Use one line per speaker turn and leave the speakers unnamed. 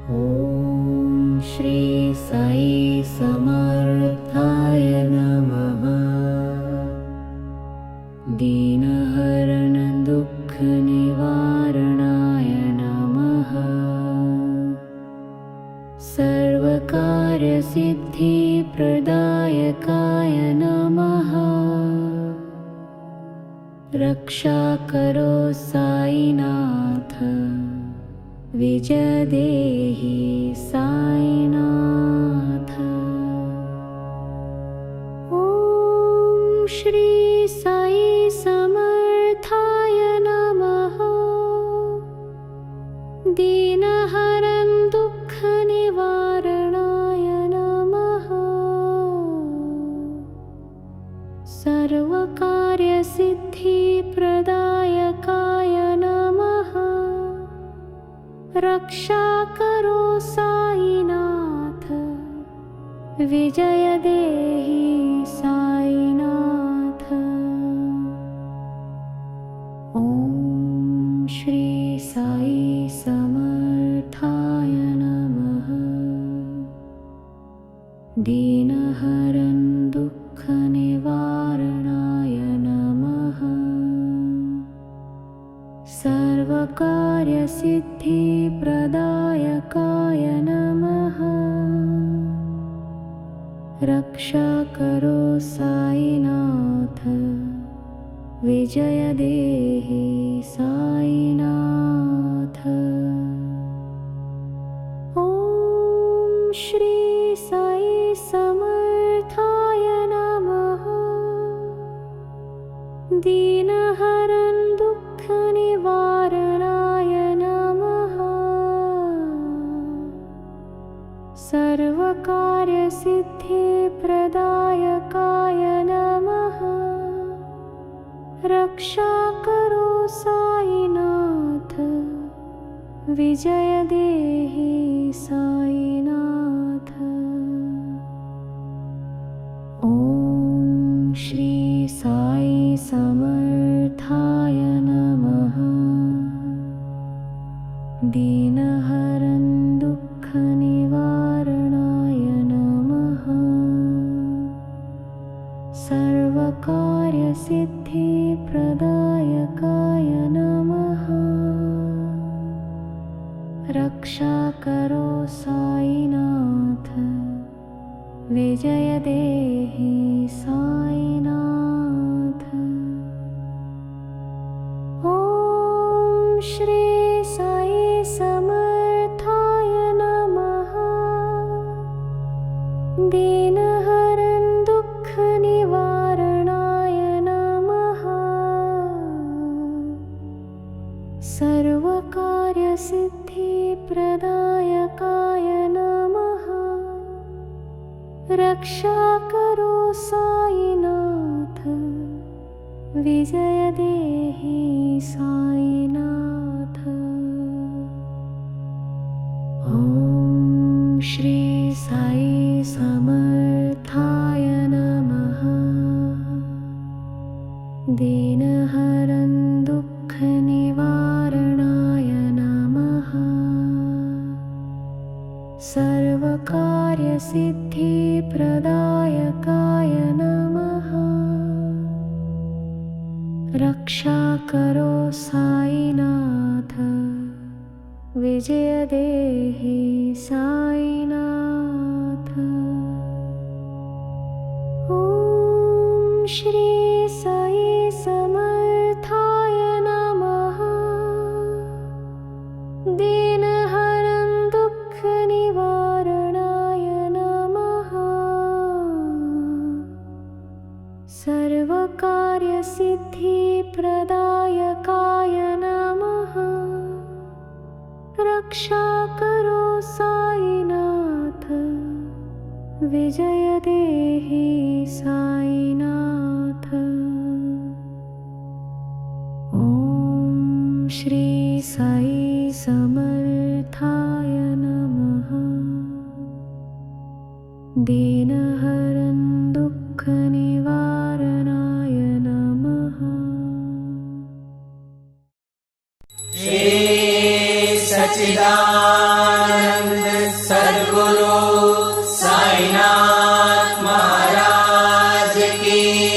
ॐ श्री साई समर्थाय नमः। दीनहरण दुःख निवारणाय नमः। सर्वकार्य सिद्धि प्रदायकाय नमः। रक्षा करो साईनाथ, विजय देहि साईनाथ। ॐ श्री साई समर्थाय नमः। दीनहरण दुःख निवारणाय नमः। सर्वकार्य सिद्धि प्रदायकाय नमः। रक्षा करो साईनाथ, विजय देहि साईनाथ। ॐ श्री साई समर्थाय नमः। दीनहरण दुःख निवारणाय नमः। सर्वकार्य सिद्धि प्रदायकाय नमः। रक्षा करो साईनाथ, विजय देहि साईनाथ। ॐ श्री साई समर्थाय नमः। दीनहरण दुःख निवारणाय नमः। सर्वकार्य सिद्धि प्रदायकाय नमः। रक्षा करो साईनाथ, विजय देहि साईनाथ। ॐ श्री साई समर्थाय नमः। दीनहरण दुःख निवारणाय नमः। सर्वकार्य सिद्धि प्रदायकाय नमः। रक्षा करो साईनाथ, विजय देहि साईनाथ। ॐ श्री साई समर्थाय नमः। दीनहरण दुःख निवारणाय नमः। सर्वकार्य सिद्धि प्रदायकाय नमः। रक्षा करो साईनाथ, विजय देहि साईनाथ। ॐ श्री साई समर्थाय नमः। दीनहरण दुःख निवारणाय नमः। सर्वकार्य सिद्धि प्रदायकाय नमः। रक्षा करो साईनाथ, विजय देहि साईनाथ। ॐ श्री साई समर्थाय नमः। दीनहरण दुःख निवारणाय नमः। सर्वकार्य सिद्धि प्रदायकाय नमः। रक्षा करो साईनाथ, विजय देहि साईनाथ। ॐ श्री साई समर्थाय नमः। दीनहरण दुःख निवारणाय नमः।
श्री सच्चिदानंद सद्गुरु साईनाथ महाराज की